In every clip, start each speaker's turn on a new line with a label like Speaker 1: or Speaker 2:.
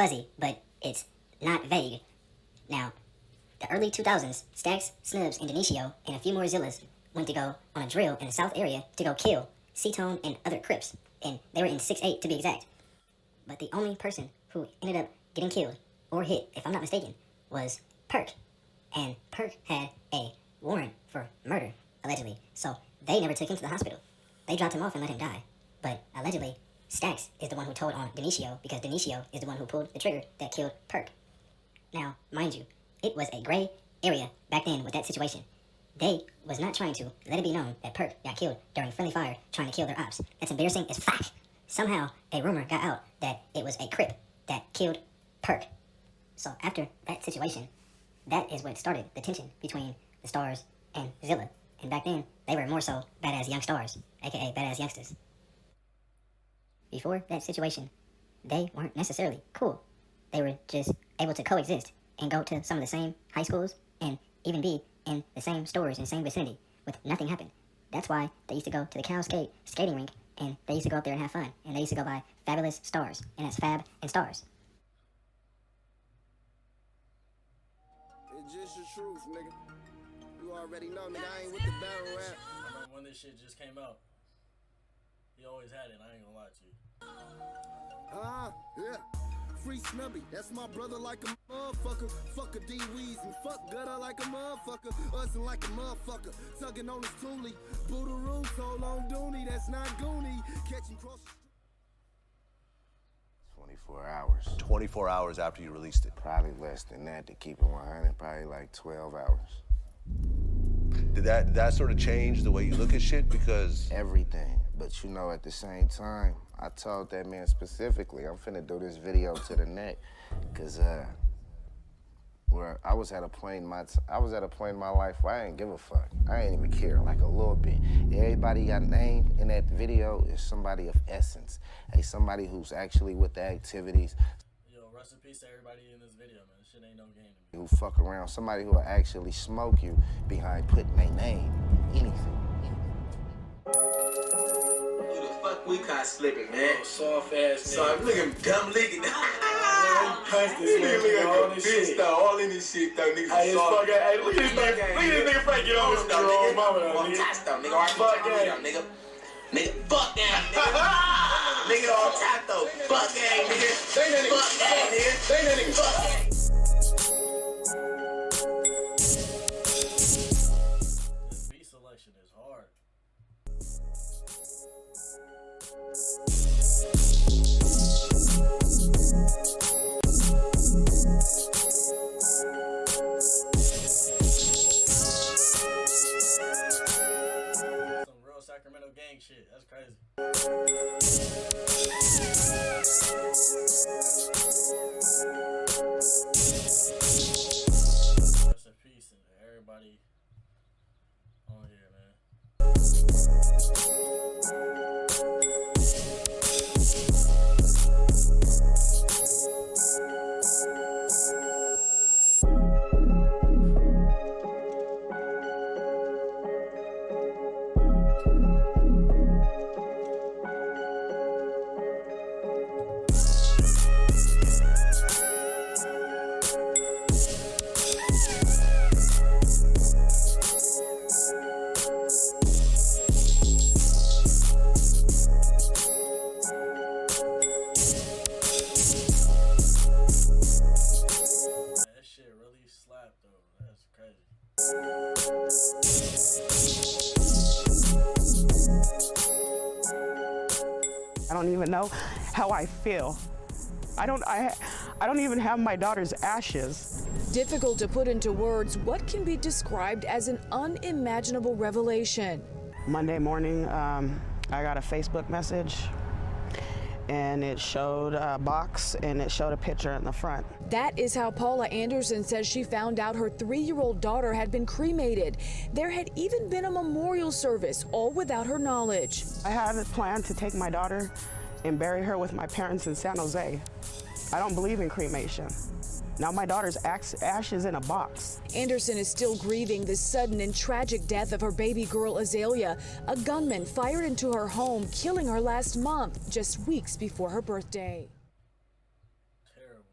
Speaker 1: fuzzy, but it's not vague. Now, the early 2000s, Stacks, Snubs, and Denicio, and a few more Zillas went to go on a drill in the South area to go kill C-Tone and other Crips, and they were in 6-8 to be exact. But the only person who ended up getting killed, or hit, if I'm not mistaken, was Perk. And Perk had a warrant for murder, allegedly, so they never took him to the hospital. They dropped him off and let him die. But allegedly, Stacks is the one who told on Denicio, because Denicio is the one who pulled the trigger that killed Perk. Now, mind you, it was a gray area back then with that situation. They was not trying to let it be known that Perk got killed during friendly fire trying to kill their ops. That's embarrassing as fuck. Somehow, a rumor got out that it was a Crip that killed Perk. So after that situation, that is what started the tension between the Stars and Zilla. And back then, they were more so badass young stars, aka badass youngsters. Before that situation, they weren't necessarily cool. They were just able to coexist and go to some of the same high schools and even be in the same stores in the same vicinity with nothing happen. That's why they used to go to the Cow Skate skating rink, and they used to go up there and have fun. And they used to go by Fabulous Stars, and that's Fab and Stars.
Speaker 2: It's just the truth, nigga. You already know, nigga, I ain't with the battle rap.
Speaker 3: I remember when this shit just came out. He always had it, I ain't gonna lie to you.
Speaker 2: Yeah. Free Snubby, that's my brother like a motherfucker. Fuck a D-Weez and fuck gutter like a motherfucker. Usin' like a motherfucker, tugging on his toolie. Bootaroo, so long dooney, that's not Goonie. Catch him cross.
Speaker 4: 24 hours.
Speaker 5: 24 hours after you released it.
Speaker 4: Probably less than that to keep it 100, probably like 12 hours.
Speaker 5: Did that sort of change the way you look at shit? Because
Speaker 4: everything. But you know, at the same time, I told that man specifically, I'm finna do this video to the neck, cause where I was at a point in my life where I didn't give a fuck. I ain't even care, like a little bit. Everybody got named in that video is somebody of essence. Hey, somebody who's actually with the activities.
Speaker 3: Yo, rest in peace to everybody in this video, man. This shit ain't no game to me.
Speaker 4: Who fuck around, somebody who will actually smoke you behind putting their name in anything.
Speaker 6: Who the fuck we caught slipping, man?
Speaker 7: Oh, soft ass
Speaker 6: So I'm looking dumb licking.
Speaker 7: This
Speaker 6: nigga look like a bitch though, all in this shit though, niggas.
Speaker 7: Hey, look at this nigga Frank get on his girl mama though,
Speaker 6: nigga.
Speaker 7: nigga.
Speaker 6: Though, nigga. Fuck that, nigga. Nigga, fuck that, nigga. Nigga on top though. Fuck that, nigga. Fuck that, nigga. Say that nigga. Fuck that.
Speaker 3: This beat selection is hard. Some real Sacramento gang shit. That's crazy. Rest in peace and everybody on here, man. That shit really slapped though. That's crazy.
Speaker 8: I don't even know how I feel. I don't even have my daughter's ashes.
Speaker 9: Difficult to put into words what can be described as an unimaginable revelation.
Speaker 8: Monday morning, I got a Facebook message, and it showed a box, and it showed a picture in the front.
Speaker 9: That is how Paula Anderson says she found out her 3-year-old daughter had been cremated. There had even been a memorial service, all without her knowledge.
Speaker 8: I had a plan to take my daughter and bury her with my parents in San Jose. I don't believe in cremation. Now my daughter's ashes in a box.
Speaker 9: Anderson is still grieving the sudden and tragic death of her baby girl Azalea. A gunman fired into her home, killing her last month, just weeks before her birthday.
Speaker 3: Terrible.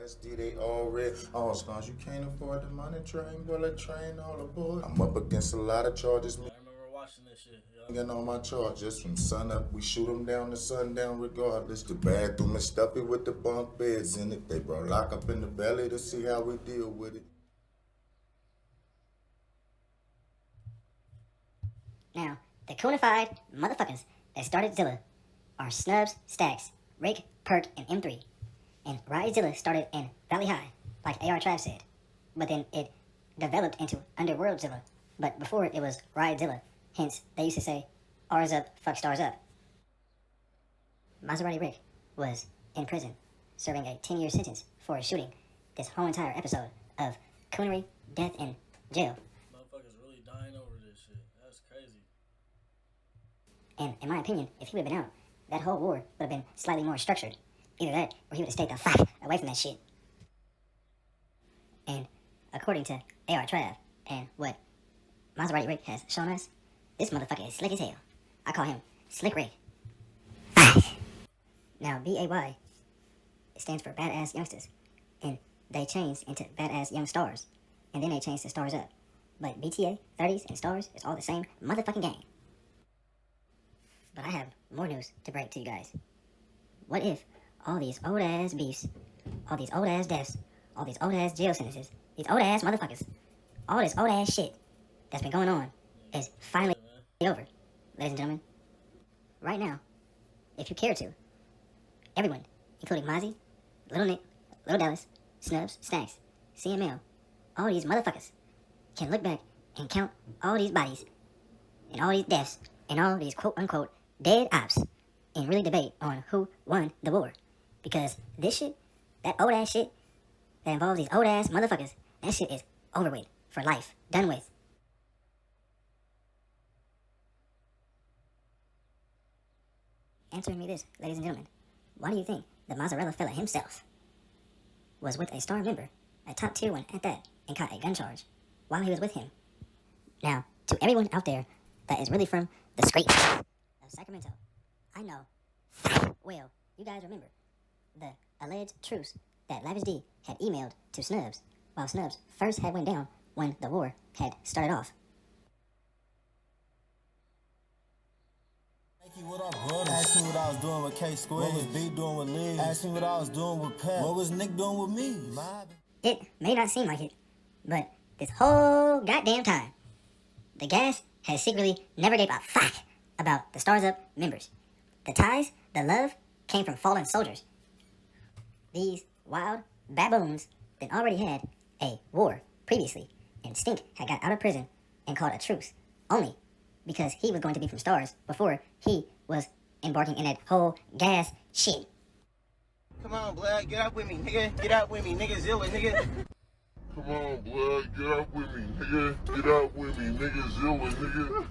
Speaker 10: SD, they all red. All scars, you can't afford the money train, bullet train all aboard. I'm up against a lot of charges.
Speaker 3: I remember watching this shit.
Speaker 10: Getting on my charges from sun up, we shoot them down to sundown regardless. The bathroom is stuffy with the bunk beds in it. They brought lock up in the belly to see how we deal with it.
Speaker 1: Now, the conified motherfuckers that started Zilla are Snubs, Stacks, Rick, Perk, and M3. And Ride Zilla started in Valley High, like AR Trav said. But then it developed into Underworld Zilla. But before it was Ride Zilla. Hence, they used to say, R's up, fuck stars up. Maserati Rick was in prison, serving a 10-year sentence for shooting this whole entire episode of coonery, death, and jail.
Speaker 3: Motherfuckers really dying over this shit. That's crazy.
Speaker 1: And in my opinion, if he would have been out, that whole war would have been slightly more structured. Either that, or he would have stayed the fuck away from that shit. And according to AR Trav, and what Maserati Rick has shown us, this motherfucker is slick as hell. I call him Slick Rick. Now, BAY stands for Badass Youngsters. And they changed into Badass Young Stars. And then they changed to Stars Up. But BTA, 30s, and Stars is all the same motherfucking gang. But I have more news to break to you guys. What if all these old-ass beefs, all these old-ass deaths, all these old-ass jail sentences, these old-ass motherfuckers, all this old-ass shit that's been going on is finally over, ladies and gentlemen. Right now, if you care to, everyone, including Mozzy, Little Nick, Little Dallas, Snubs, Stacks, CML, all these motherfuckers can look back and count all these bodies and all these deaths and all these quote-unquote dead ops and really debate on who won the war. Because this shit, that old-ass shit that involves these old-ass motherfuckers, that shit is over with, for life, done with. Answering me this, ladies and gentlemen, why do you think the mozzarella fella himself was with a star member, a top tier one at that, and caught a gun charge while he was with him? Now, to everyone out there that is really from the streets of Sacramento, I know, well, you guys remember the alleged truce that Lavish D had emailed to Snubs while Snubs first had went down when the war had started off.
Speaker 11: What up, brother? Ask me what I was doing with K Square. What was B doing with Lee? Ask me what I was doing with Pat. What was Nick doing with me?
Speaker 1: It may not seem like it, but this whole goddamn time, the gas has secretly never gave a fuck about the Stars Up members. The ties, the love, came from fallen soldiers. These wild baboons that already had a war previously, and Stink had got out of prison and called a truce, only because he was going to be from Stars before he was embarking in that whole gas shit.
Speaker 12: Come on, blood, get up with me, nigga. Get up with me, nigga. Zilla, nigga.
Speaker 13: Come on, blood, get up with me, nigga. Get up with me, nigga. Zilla, nigga.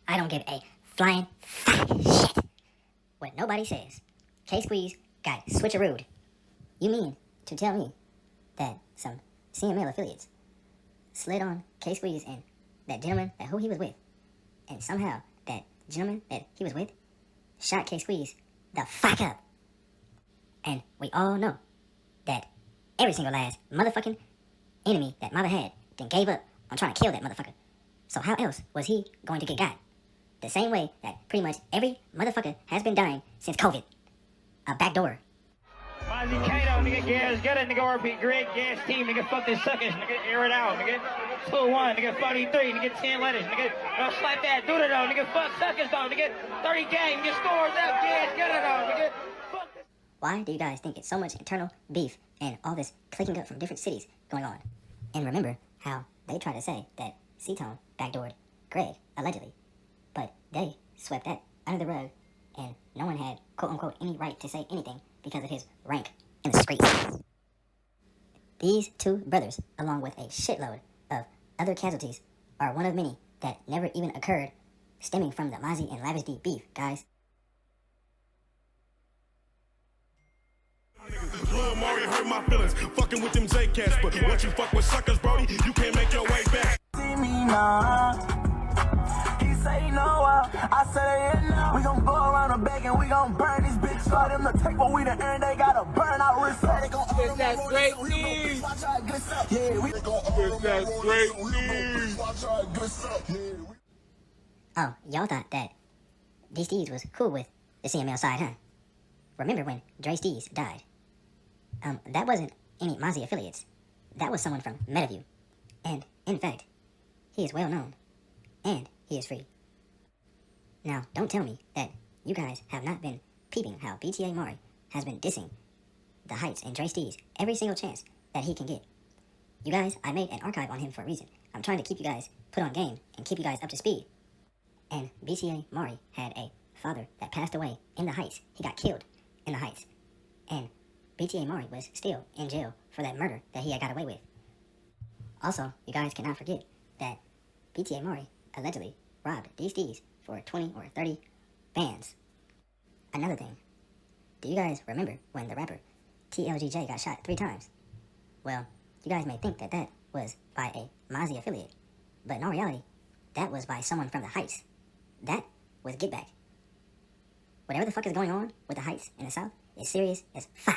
Speaker 1: I don't give a flying fuck shit what nobody says. K-Squeeze got switcherooed. You mean to tell me that some CML affiliates slid on K-Squeeze and that gentleman that who he was with, and somehow that gentleman that he was with shot K-Squeeze the fuck up? And we all know that every single last motherfucking enemy that mother had then gave up on trying to kill that motherfucker. So how else was he going to get got? The same way that pretty much every motherfucker has been dying since COVID. A backdoor.
Speaker 14: Mozzy Kato, nigga, gas, get it, nigga, RP, Greg, gas team, nigga, fuck this suckers, nigga, air it out, nigga, 2-1, nigga, 43, nigga, 10 letters, nigga, don't slap that, do it though, nigga, fuck suckers though, nigga, 30 gang, nigga, scores up, gas, get it though, nigga, fuck this.
Speaker 1: Why do you guys think it's so much internal beef and all this clicking up from different cities going on? And remember how they try to say that C-Tone backdoored Greg, allegedly, but they swept that under the rug, and no one had, quote-unquote, any right to say anything because of his rank in the streets. These two brothers, along with a shitload of other casualties, are one of many that never even occurred, stemming from the Mozzy and Lavish D beef, guys.
Speaker 15: Lil Mario hurt my feelings, fucking with them J-Cats, but once you fuck with suckers, brody, you can't make your way back.
Speaker 11: See me now. He say no, I say it now. We gon' go around the back and we gon' burn these bitches. Start them to take what we done earned. They gotta burn our wrist. They gon'
Speaker 16: That's great news. That's great news.
Speaker 1: Oh, y'all thought that D Steez was cool with the CML side, huh? Remember when Dre Steez died? That wasn't any Mozzy affiliates. That was someone from MetaView. And, in fact, he is well known. And he is free. Now, don't tell me that you guys have not been peeping how BTA Mari has been dissing the Heights and Dre Steez every single chance that he can get. You guys, I made an archive on him for a reason. I'm trying to keep you guys put on game and keep you guys up to speed. And BTA Mari had a father that passed away in the Heights. He got killed in the Heights. And BTA Mari was still in jail for that murder that he had got away with. Also, you guys cannot forget that BTA Mari allegedly robbed D Steez for 20 or 30 bands. Another thing, do you guys remember when the rapper TLGJ got shot 3 times? Well, you guys may think that that was by a Mozzy affiliate, but in all reality, that was by someone from the Heights. That was Get Back. Whatever the fuck is going on with the Heights in the South is serious as fuck.